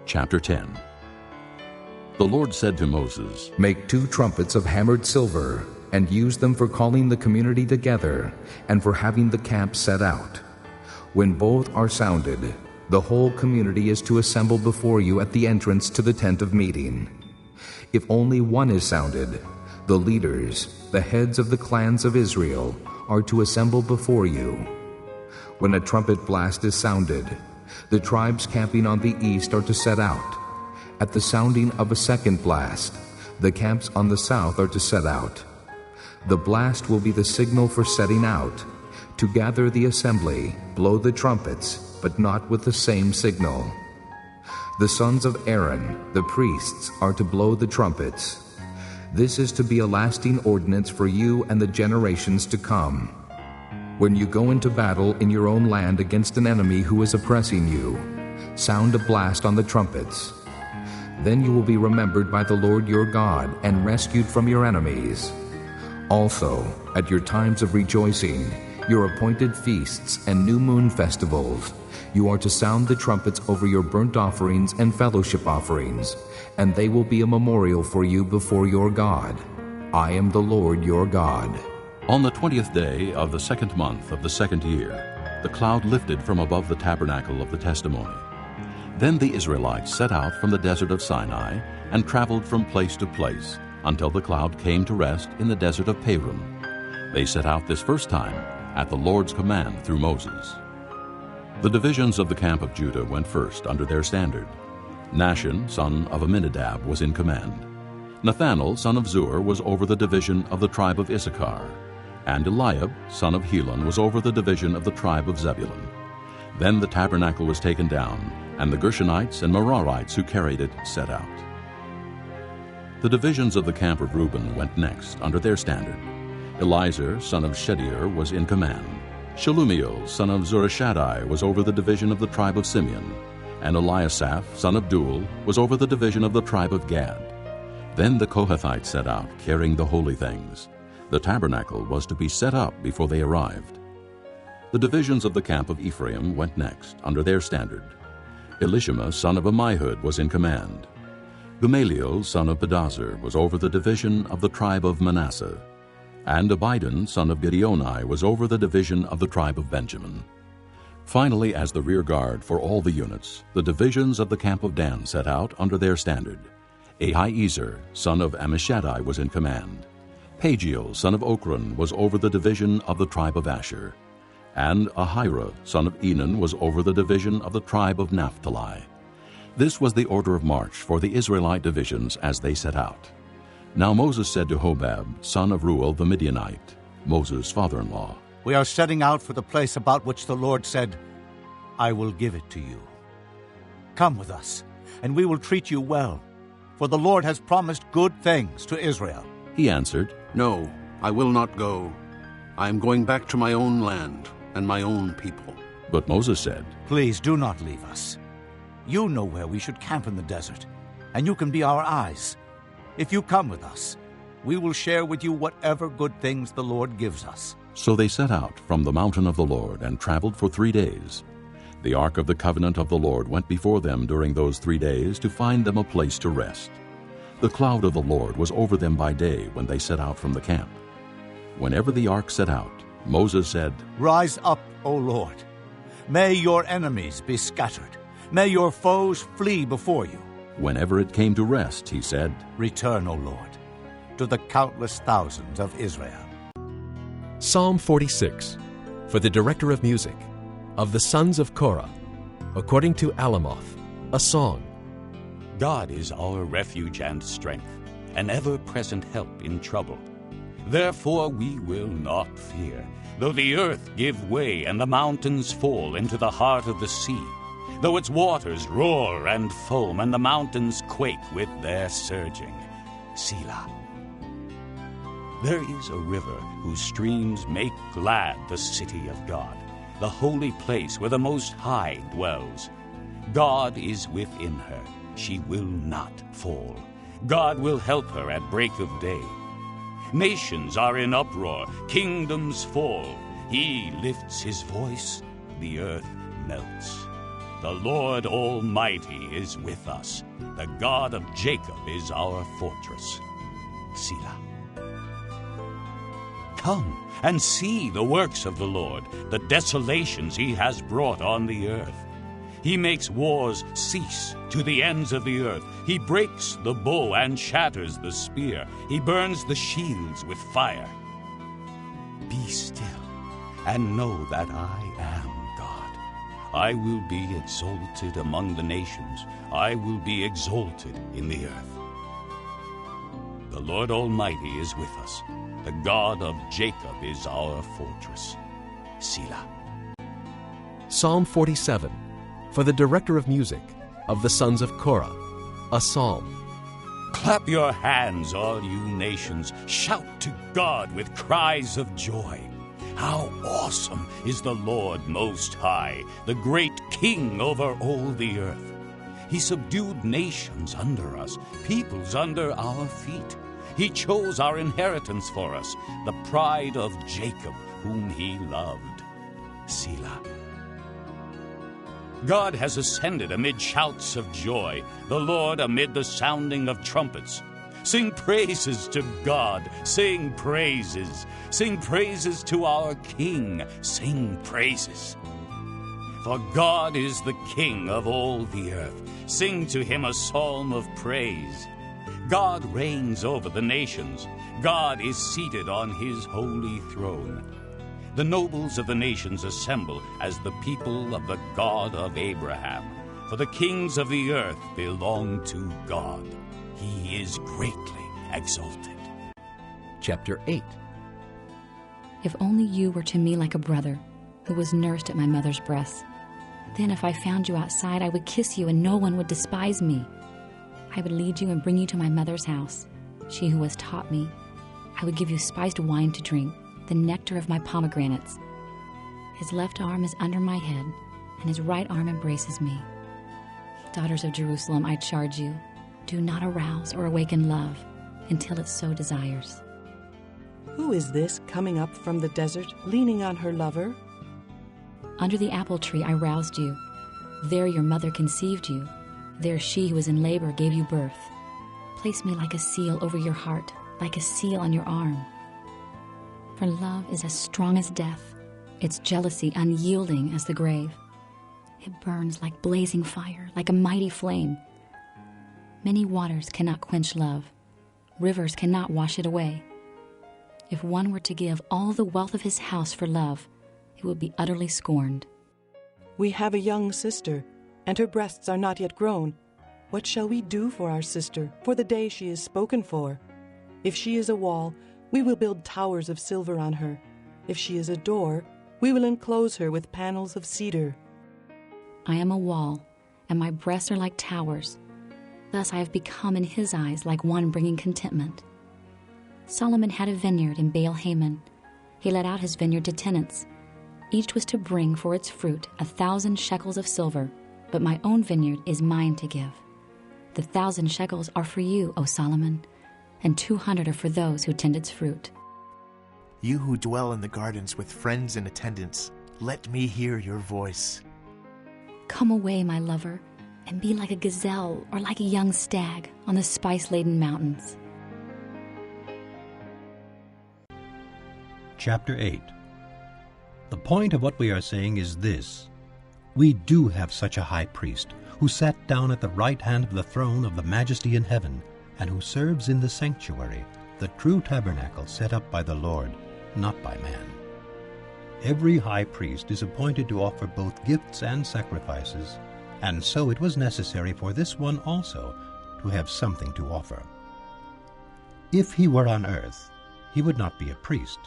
Chapter 10. The Lord said to Moses, Make 2 trumpets of hammered silver, and use them for calling the community together, and for having the camp set out. When both are sounded, the whole community is to assemble before you at the entrance to the tent of meeting. If only one is sounded, the leaders, the heads of the clans of Israel, are to assemble before you. When a trumpet blast is sounded, the tribes camping on the east are to set out. At the sounding of a second blast, the camps on the south are to set out. The blast will be the signal for setting out. To gather the assembly, blow the trumpets, but not with the same signal. The sons of Aaron, the priests, are to blow the trumpets. This is to be a lasting ordinance for you and the generations to come. When you go into battle in your own land against an enemy who is oppressing you, sound a blast on the trumpets. Then you will be remembered by the Lord your God and rescued from your enemies. Also, at your times of rejoicing, your appointed feasts and new moon festivals, you are to sound the trumpets over your burnt offerings and fellowship offerings, and they will be a memorial for you before your God. I am the Lord your God. On the 20th day of the 2nd month of the 2nd year, the cloud lifted from above the tabernacle of the testimony. Then the Israelites set out from the desert of Sinai and traveled from place to place until the cloud came to rest in the desert of Paran. They set out this first time at the Lord's command through Moses. The divisions of the camp of Judah went first under their standard. Nahshon, son of Amminadab, was in command. Nathanael, son of Zuar, was over the division of the tribe of Issachar, and Eliab, son of Helon, was over the division of the tribe of Zebulun. Then the tabernacle was taken down, and the Gershonites and Merarites who carried it set out. The divisions of the camp of Reuben went next under their standard. Elizur, son of Shedeur, was in command. Shelumiel, son of Zurishaddai, was over the division of the tribe of Simeon, and Eliasaph, son of Duel, was over the division of the tribe of Gad. Then the Kohathites set out, carrying the holy things. The tabernacle was to be set up before they arrived. The divisions of the camp of Ephraim went next under their standard. Elishama, son of Ammihud, was in command. Gamaliel, son of Pedazur, was over the division of the tribe of Manasseh, and Abidan, son of Gideoni, was over the division of the tribe of Benjamin. Finally, as the rear guard for all the units, the divisions of the camp of Dan set out under their standard. Ahiezer, son of Ammishaddai, was in command. Pagiel, son of Ochran, was over the division of the tribe of Asher, and Ahira, son of Enan, was over the division of the tribe of Naphtali. This was the order of march for the Israelite divisions as they set out. Now Moses said to Hobab, son of Reuel the Midianite, Moses' father-in-law, We are setting out for the place about which the Lord said, I will give it to you. Come with us, and we will treat you well, for the Lord has promised good things to Israel. He answered, No, I will not go. I am going back to my own land and my own people. But Moses said, Please do not leave us. You know where we should camp in the desert, and you can be our eyes. If you come with us, we will share with you whatever good things the Lord gives us. So they set out from the mountain of the Lord and traveled for 3 days. The ark of the covenant of the Lord went before them during those 3 days to find them a place to rest. The cloud of the Lord was over them by day when they set out from the camp. Whenever the ark set out, Moses said, Rise up, O Lord. May your enemies be scattered. May your foes flee before you. Whenever it came to rest, he said, Return, O Lord, to the countless thousands of Israel. Psalm 46, for the director of music, of the sons of Korah, according to Alamoth, a song. God is our refuge and strength, an ever-present help in trouble. Therefore we will not fear, though the earth give way and the mountains fall into the heart of the sea, though its waters roar and foam and the mountains quake with their surging. Selah. There is a river whose streams make glad the city of God, the holy place where the Most High dwells. God is within her. She will not fall. God will help her at break of day. Nations are in uproar, kingdoms fall. He lifts his voice, the earth melts. The Lord Almighty is with us. The God of Jacob is our fortress. Selah. Come and see the works of the Lord, the desolations he has brought on the earth. He makes wars cease to the ends of the earth. He breaks the bow and shatters the spear. He burns the shields with fire. Be still and know that I am God. I will be exalted among the nations. I will be exalted in the earth. The Lord Almighty is with us. The God of Jacob is our fortress. Selah. Psalm 47, for the director of music, of the sons of Korah, a psalm. Clap your hands, all you nations. Shout to God with cries of joy. How awesome is the Lord Most High, the great King over all the earth. He subdued nations under us, peoples under our feet. He chose our inheritance for us, the pride of Jacob, whom he loved. Selah. God has ascended amid shouts of joy, the Lord amid the sounding of trumpets. Sing praises to God, sing praises. Sing praises to our King, sing praises. For God is the King of all the earth. Sing to him a psalm of praise. God reigns over the nations. God is seated on his holy throne. The nobles of the nations assemble as the people of the God of Abraham. For the kings of the earth belong to God. He is greatly exalted. Chapter 8. If only you were to me like a brother who was nursed at my mother's breast. Then if I found you outside, I would kiss you and no one would despise me. I would lead you and bring you to my mother's house, she who has taught me. I would give you spiced wine to drink, the nectar of my pomegranates. His left arm is under my head, and his right arm embraces me. Daughters of Jerusalem, I charge you, do not arouse or awaken love until it so desires. Who is this coming up from the desert, leaning on her lover? Under the apple tree I roused you. There your mother conceived you. There she who was in labor gave you birth. Place me like a seal over your heart, like a seal on your arm. For love is as strong as death, its jealousy unyielding as the grave. It burns like blazing fire, like a mighty flame. Many waters cannot quench love. Rivers cannot wash it away. If one were to give all the wealth of his house for love, it would be utterly scorned. We have a young sister, and her breasts are not yet grown. What shall we do for our sister, for the day she is spoken for? If she is a wall, we will build towers of silver on her. If she is a door, we will enclose her with panels of cedar. I am a wall, and my breasts are like towers. Thus I have become in his eyes like one bringing contentment. Solomon had a vineyard in Baal-Hamon. He let out his vineyard to tenants. Each was to bring for its fruit 1,000 shekels of silver, but my own vineyard is mine to give. The 1,000 shekels are for you, O Solomon, and 200 are for those who tend its fruit. You who dwell in the gardens with friends and attendants, let me hear your voice. Come away, my lover, and be like a gazelle or like a young stag on the spice-laden mountains. Chapter 8. The point of what we are saying is this. We do have such a high priest, who sat down at the right hand of the throne of the Majesty in heaven, and who serves in the sanctuary, the true tabernacle set up by the Lord, not by man. Every high priest is appointed to offer both gifts and sacrifices, and so it was necessary for this one also to have something to offer. If he were on earth, he would not be a priest,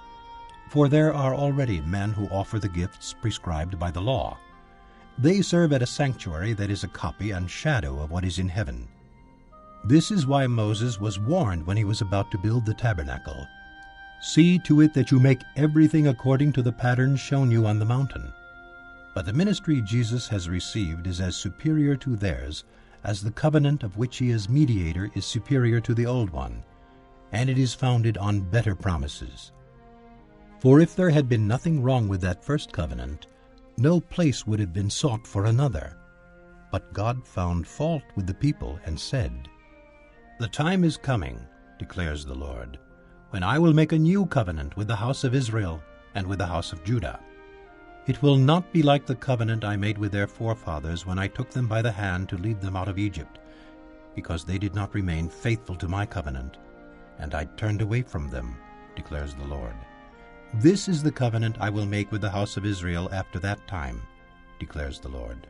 for there are already men who offer the gifts prescribed by the law. They serve at a sanctuary that is a copy and shadow of what is in heaven. This is why Moses was warned when he was about to build the tabernacle. See to it that you make everything according to the pattern shown you on the mountain. But the ministry Jesus has received is as superior to theirs as the covenant of which he is mediator is superior to the old one, and it is founded on better promises. For if there had been nothing wrong with that first covenant, no place would have been sought for another, But God found fault with the people and said, "The time is coming, declares the Lord, when I will make a new covenant with the house of Israel and with the house of Judah. It will not be like the covenant I made with their forefathers when I took them by the hand to lead them out of Egypt, because they did not remain faithful to my covenant, and I turned away from them, declares the Lord. This is the covenant I will make with the house of Israel after that time, declares the Lord.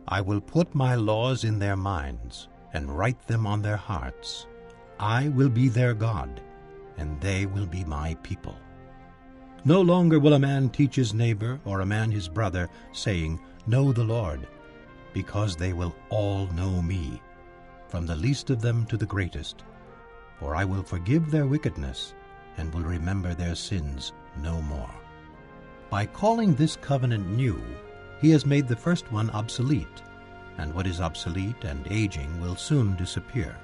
I will put my laws in their minds and write them on their hearts. I will be their God, and they will be my people. No longer will a man teach his neighbor or a man his brother, saying, 'Know the Lord,' because they will all know me, from the least of them to the greatest. For I will forgive their wickedness and will remember their sins no more." By calling this covenant new, he has made the first one obsolete, and what is obsolete and aging will soon disappear.